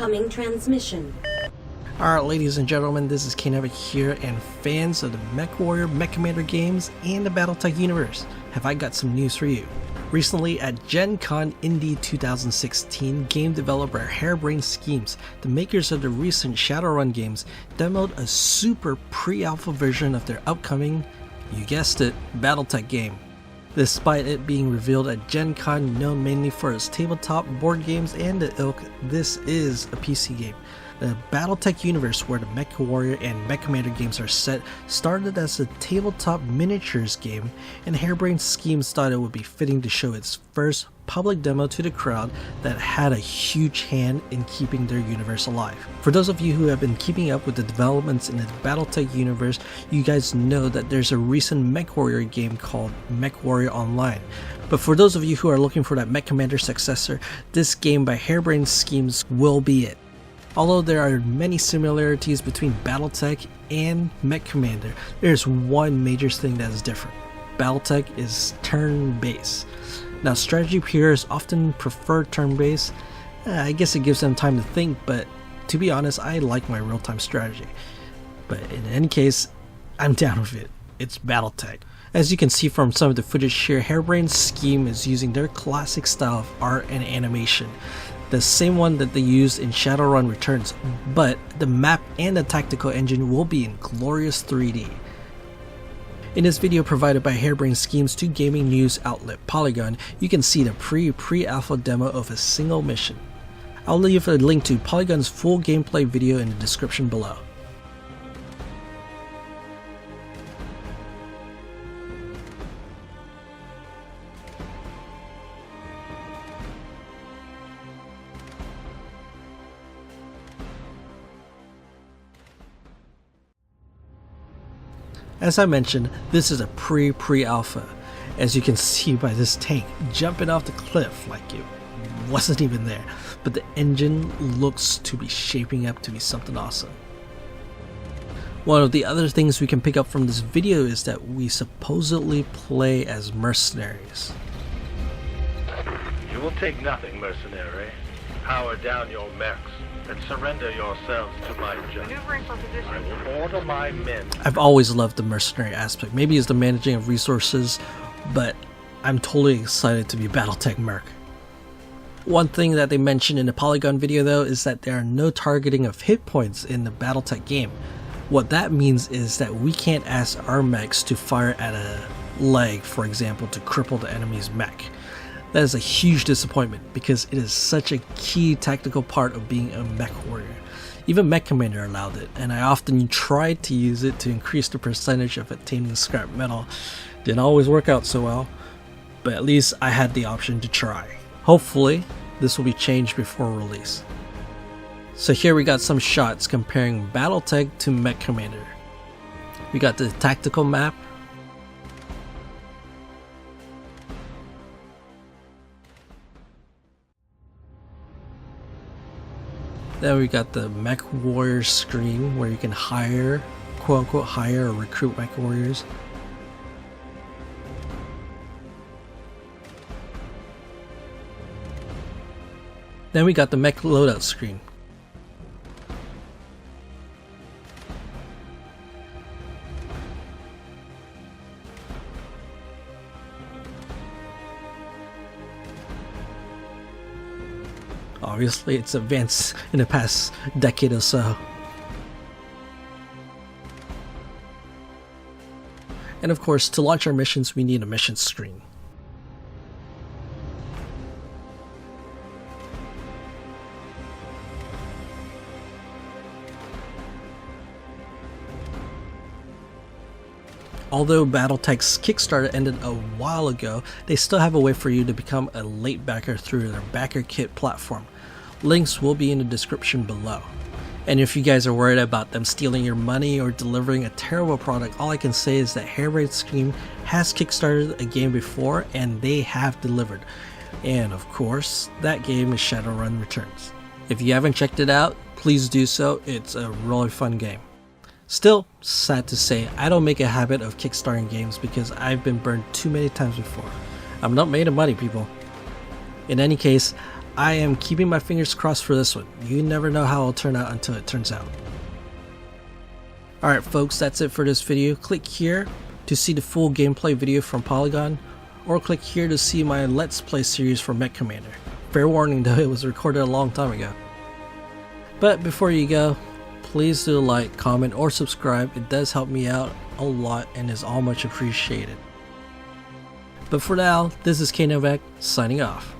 Incoming transmission. Alright, ladies and gentlemen, this is Kanavic here, and fans of the MechWarrior, MechCommander games and the Battletech universe, have I got some news for you. Recently at GenCon Indy 2016, game developer Harebrained Schemes, the makers of the recent Shadowrun games, demoed a super pre-alpha version of their upcoming, you guessed it, Battletech game. Despite it being revealed at GenCon, known mainly for its tabletop board games and the ilk, this is a PC game. The Battletech universe, where the MechWarrior and MechCommander games are set, started as a tabletop miniatures game, and Harebrained Schemes thought it would be fitting to show its first public demo to the crowd that had a huge hand in keeping their universe alive. For those of you who have been keeping up with the developments in the Battletech universe, you guys know that there's a recent MechWarrior game called MechWarrior Online. But for those of you who are looking for that MechCommander successor, this game by Harebrained Schemes will be it. Although there are many similarities between Battletech and MechCommander, there's one major thing that is different. Battletech is turn-based. Now, strategy players often prefer turn-based. I guess it gives them time to think, but to be honest, I like my real-time strategy. But in any case, I'm down with it. It's Battletech. As you can see from some of the footage here, Harebrained Scheme is using their classic style of art and animation. The same one that they used in Shadowrun Returns, but the map and the tactical engine will be in glorious 3D. In this video provided by Harebrained Schemes to gaming news outlet Polygon, you can see the pre-alpha demo of a single mission. I'll leave a link to Polygon's full gameplay video in the description below. As I mentioned, this is a pre-alpha, as you can see by this tank jumping off the cliff like it wasn't even there, but the engine looks to be shaping up to be something awesome. One of the other things we can pick up from this video is that we supposedly play as mercenaries. You will take nothing, mercenary. Power down your mechs and surrender yourselves to my judgment. I will order my men. I've always loved the mercenary aspect. Maybe it's the managing of resources, but I'm totally excited to be Battletech Merc. One thing that they mentioned in the Polygon video though is that there are no targeting of hit points in the Battletech game. What that means is that we can't ask our mechs to fire at a leg, for example, to cripple the enemy's mech. That is a huge disappointment because it is such a key tactical part of being a MechWarrior. Even MechCommander allowed it, and I often tried to use it to increase the percentage of attaining scrap metal. Didn't always work out so well, but at least I had the option to try. Hopefully, this will be changed before release. So here we got some shots comparing Battletech to MechCommander. We got the tactical map. Then we got the MechWarrior screen where you can hire, quote unquote hire or recruit MechWarriors. Then we got the mech loadout screen. Obviously, it's advanced in the past decade or so. And of course, to launch our missions, we need a mission screen. Although Battletech's Kickstarter ended a while ago, they still have a way for you to become a late backer through their backer kit platform. Links will be in the description below. And if you guys are worried about them stealing your money or delivering a terrible product, all I can say is that Harebrained Scheme has kickstarted a game before and they have delivered. And of course, that game is Shadowrun Returns. If you haven't checked it out, please do so. It's a really fun game. Still, sad to say, I don't make a habit of kickstarting games because I've been burned too many times before. I'm not made of money, people. In any case, I am keeping my fingers crossed for this one. You never know how it'll turn out until it turns out. Alright folks, that's it for this video. Click here to see the full gameplay video from Polygon, or click here to see my Let's Play series for MechCommander. Fair warning though, it was recorded a long time ago. But before you go, please do like, comment, or subscribe. It does help me out a lot and is all much appreciated. But for now, this is KNovak signing off.